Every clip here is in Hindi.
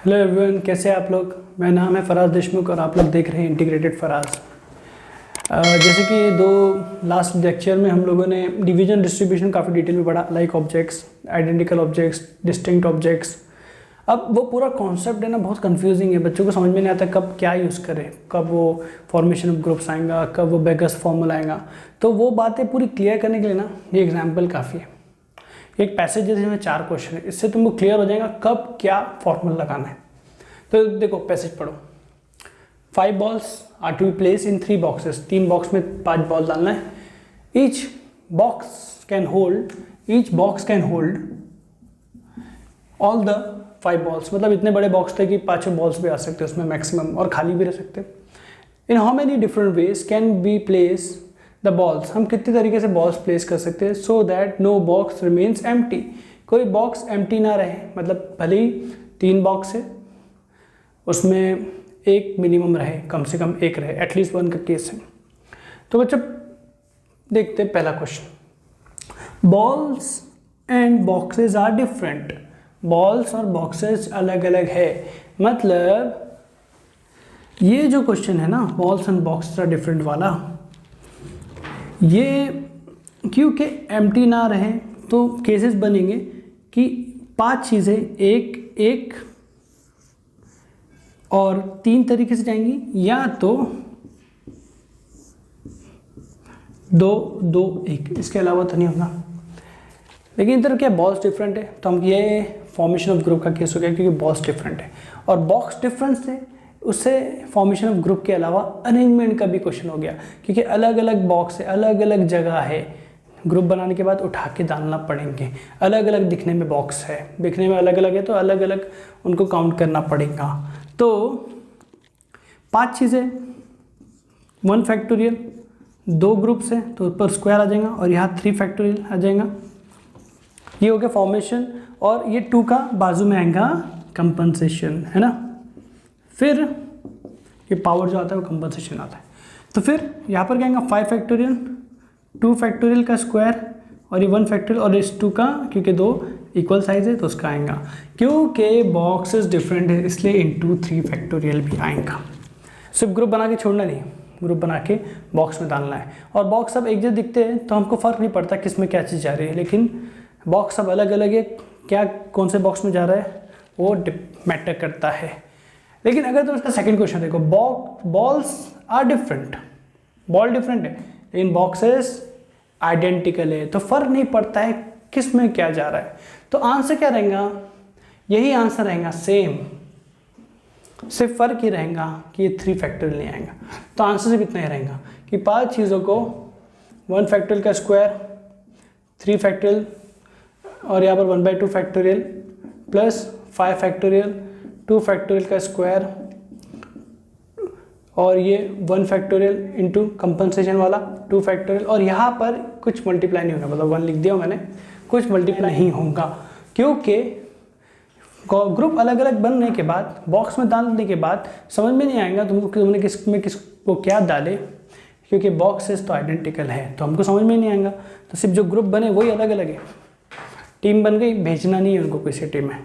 हेलो एवरीवन, कैसे हैं आप लोग। मेरा नाम है फराज देशमुख और आप लोग देख रहे हैं इंटीग्रेटेड फराज। जैसे कि दो लास्ट लेक्चर में हम लोगों ने डिवीजन डिस्ट्रीब्यूशन काफ़ी डिटेल में पढ़ा, like objects, identical objects, distinct objects. अब वो पूरा कॉन्सेप्ट है ना, बहुत कंफ्यूजिंग है, बच्चों को समझ में नहीं आता कब क्या यूज़ करें, कब वो फॉर्मेशन ऑफ ग्रुप्स आएगा, कब वो बेगस फॉर्मूला आएगा। तो वो बातें पूरी क्लियर करने के लिए ना ये एग्जाम्पल काफ़ी है। एक पैसेज जैसे में 4 क्वेश्चन है, इससे तुमको क्लियर हो जाएगा कब क्या फॉर्मूला लगाना है। तो देखो पैसेज पढ़ो। 5 balls are to be placed in 3 boxes। 3 box में 5 बॉल डालना है। each box can hold all the 5 balls। मतलब इतने बड़े बॉक्स थे कि 5 बॉल्स भी आ सकते हैं उसमें मैक्सिमम, और खाली भी रह सकते हैं। In how many different ways can be place the balls. हम कितने तरीके से बॉल्स प्लेस कर सकते हैं so that no box remains empty. कोई बॉक्स एम्प्टी ना रहे, मतलब भले ही 3 बॉक्स है उसमें एक मिनिमम रहे, कम से कम एक रहे, एटलीस्ट 1 का केस है। तो बच्चों देखते हैं पहला question. Balls and boxes are different. Balls और बॉक्सेस अलग अलग है, मतलब ये जो क्वेश्चन है ना balls and boxes are different वाला, ये क्योंकि एम्प्टी ना रहे तो केसेस बनेंगे कि 5 चीज़ें एक एक और 3 तरीके से जाएंगी, या तो 2 2 1, इसके अलावा तो नहीं होगा। लेकिन इधर क्या बॉल्स डिफरेंट है, तो हम ये फॉर्मेशन ऑफ ग्रुप का केस हो गया क्योंकि बॉल्स डिफरेंट है और बॉक्स डिफरेंस है, उससे फॉर्मेशन ऑफ ग्रुप के अलावा अरेंजमेंट का भी क्वेश्चन हो गया क्योंकि अलग अलग बॉक्स है, अलग अलग जगह है। ग्रुप बनाने के बाद उठा के डालना पड़ेंगे, अलग अलग दिखने में बॉक्स है, दिखने में अलग अलग है तो अलग अलग उनको काउंट करना पड़ेगा। तो 5 चीज़ें 1 फैक्टोरियल, 2 ग्रुप्स है तो ऊपर स्क्वायर आ जाएगा और यहाँ 3 फैक्टोरियल आ जाएगा। ये हो गया फॉर्मेशन, और ये 2 का बाजू में आएगा कंपनसेशन, है ना। फिर ये पावर जो आता है वो कंपनसेशन आता है। तो फिर यहाँ पर क्या आएगा 5 फैक्टोरियल, 2 फैक्टोरियल का स्क्वायर और ये 1 फैक्टोरियल, और इस 2 का क्योंकि 2 इक्वल साइज है तो उसका आएगा। क्योंकि बॉक्सेस डिफरेंट है इसलिए इंटू 3 फैक्टोरियल भी आएगा। सिर्फ ग्रुप बना के छोड़ना नहीं, ग्रुप बना के बॉक्स में डालना है। और बॉक्स सब एक जैसे दिखते हैं तो हमको फ़र्क नहीं पड़ता किस में क्या चीज़ जा रही है, लेकिन बॉक्स सब अलग अलग है, क्या कौन से बॉक्स में जा रहा है वो मैटर करता है। लेकिन अगर तुम इसका सेकेंड क्वेश्चन देखो, balls are different, ball different है लेकिन बॉक्सेस आइडेंटिकल है, तो फ़र्क नहीं पड़ता है किस में क्या जा रहा है। तो आंसर क्या रहेगा, यही आंसर रहेगा सेम, सिर्फ फ़र्क ही रहेगा कि ये 3 फैक्टोरियल नहीं आएगा। तो आंसर सिर्फ इतना ही रहेगा कि 5 चीज़ों को 1 फैक्टोरियल का स्क्वायर, 3 फैक्टोरियल और यहाँ पर 1/2 फैक्टोरियल प्लस 5 फैक्टोरियल, 2 फैक्टोरियल का स्क्वायर और ये 1 फैक्टोरियल इंटू कंपनसेशन वाला 2 फैक्टोरियल, और यहाँ पर कुछ मल्टीप्लाई नहीं होगा, मतलब 1 लिख दिया मैंने, कुछ मल्टीप्लाई नहीं होगा क्योंकि ग्रुप अलग अलग बनने के बाद बॉक्स में डालने के बाद समझ में नहीं आएगा तुमको कि तुमने किस में किसको क्या डाले, क्योंकि बॉक्सेस तो आइडेंटिकल है तो हमको समझ में नहीं आएगा। तो सिर्फ जो ग्रुप बने वही अलग अलग है। टीम बन गई, भेजना नहीं है उनको किसी टीम में,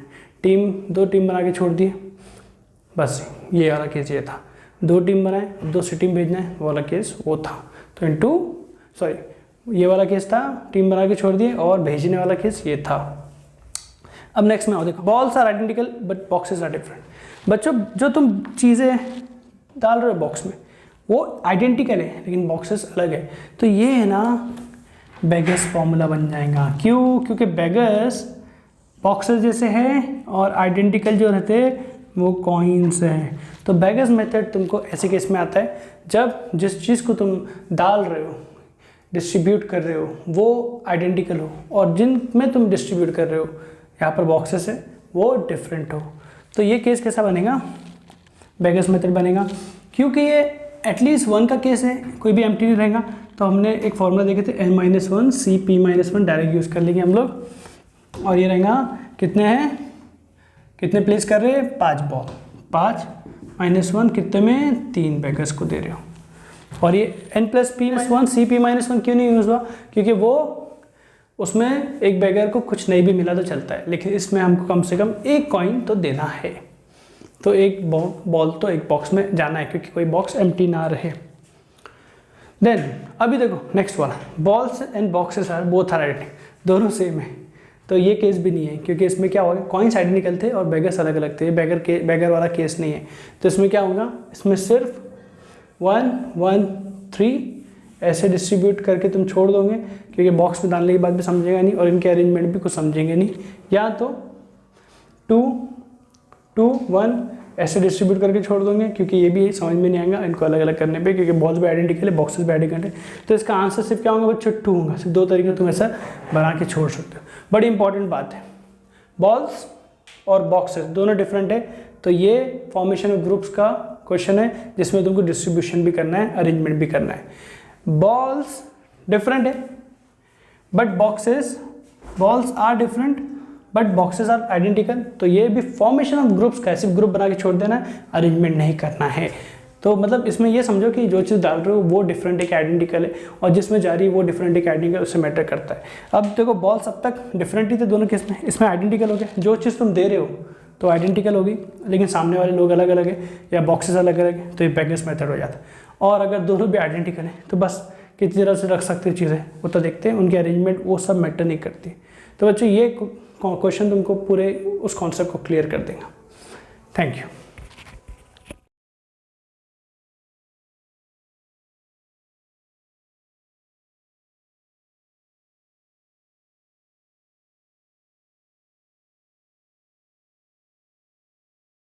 टीम 2 टीम बना के छोड़ दिए, बस ये वाला केस ये था। 2 टीम बनाए, 2 से टीम भेजना है, वो वाला केस वो था। तो ये वाला केस था, टीम बना के छोड़ दिए, और भेजने वाला केस ये था। अब नेक्स्ट में आओ, देखो balls are identical but boxes are different. बच्चों जो तुम चीज़ें डाल रहे हो बॉक्स में वो आइडेंटिकल है लेकिन बॉक्सेस अलग है, तो ये है ना बेगस फॉर्मूला बन जाएगा। क्यों? क्योंकि बेगस बॉक्सेस जैसे हैं और आइडेंटिकल जो रहते हैं वो कॉइन्स हैं। तो बेगस मेथड तुमको ऐसे केस में आता है जब जिस चीज़ को तुम डाल रहे हो, डिस्ट्रीब्यूट कर रहे हो, वो आइडेंटिकल हो, और जिनमें तुम डिस्ट्रीब्यूट कर रहे हो यहाँ पर बॉक्सेस है वो डिफरेंट हो। तो ये केस कैसा बनेगा, बेगस मेथड बनेगा। क्योंकि ये एटलीस्ट 1 का केस है, कोई भी एम्प्टी नहीं रहेगा, तो हमने एक फॉर्मूला देखे थे n-1 CP-1 डायरेक्ट यूज़ कर लेंगे हम लोग। और ये रहेगा कितने हैं, कितने प्लेस कर रहे हैं 5 बॉल, 5 - 1 कितने में 3 बेगस को दे रहे हो। और ये n+p-1 CP-1 क्यों नहीं यूज़ हुआ, क्योंकि वो उसमें एक बेगर को कुछ नहीं भी मिला तो चलता है, लेकिन इसमें हमको कम से कम एक कॉइन तो देना है। तो एक बॉल तो एक बॉक्स में जाना है क्योंकि कोई बॉक्स एम्प्टी ना रहे। देन अभी देखो नेक्स्ट वाला, balls and boxes are both are identical, दोनों सेम है। तो ये केस भी नहीं है क्योंकि इसमें क्या होगा, कॉइन्स आइडेंटिकल थे और बैगर्स अलग अलग थे, ये बैगर वाला केस नहीं है। तो इसमें क्या होगा, इसमें सिर्फ 1 1 3 ऐसे डिस्ट्रीब्यूट करके तुम छोड़ दोगे क्योंकि बॉक्स में डालने के बाद भी समझेगा नहीं और इनके अरेंजमेंट भी कुछ समझेंगे नहीं, या तो 2 2 1 ऐसे डिस्ट्रीब्यूट करके छोड़ दोगे क्योंकि ये भी समझ में नहीं आएगा इनको अलग अलग करने पे, क्योंकि बॉल्स भी आइडेंटिकल है, बॉक्सेस भी आइडेंटिकल है। तो इसका आंसर सिर्फ क्या होगा बच्चों, 2 होगा। सिर्फ 2 तरीके तुम ऐसा बना के छोड़ सकते हो। बड़ी इंपॉर्टेंट बात है, बॉल्स और बॉक्सेस दोनों डिफरेंट है। तो ये फॉर्मेशन ऑफ ग्रुप्स का क्वेश्चन है जिसमें तुमको डिस्ट्रीब्यूशन भी करना है, अरेंजमेंट भी करना है। बॉल्स डिफरेंट है but balls are different but boxes are identical. तो ये भी फॉर्मेशन ऑफ ग्रुप्स का, सिर्फ ग्रुप बना के छोड़ देना है, अरेंजमेंट नहीं करना है। तो मतलब इसमें ये समझो कि जो चीज़ डाल रहे हो वो डिफरेंट है कि आइडेंटिकल है, और जिसमें जा रही है वो डिफरेंट है कि आइडेंटिकल, उससे मैटर करता है। अब देखो बॉल्स अब तक डिफरेंट ही थे दोनों केस में, इसमें आइडेंटिकल हो गया। जो चीज़ तुम दे रहे हो तो आइडेंटिकल होगी, लेकिन सामने वाले लोग अलग अलग है या बॉक्सेस अलग अलग है, तो ये बेगर्स मेथड हो जाता है। और अगर दोनों भी आइडेंटिकल है तो बस कितनी तरह से रख सकते चीज़ें वो तो देखते हैं, उनके अरेंजमेंट वो सब मैटर नहीं करती। तो बच्चों ये क्वेश्चन तुमको पूरे उस कॉन्सेप्ट को क्लियर कर देगा। Thank you.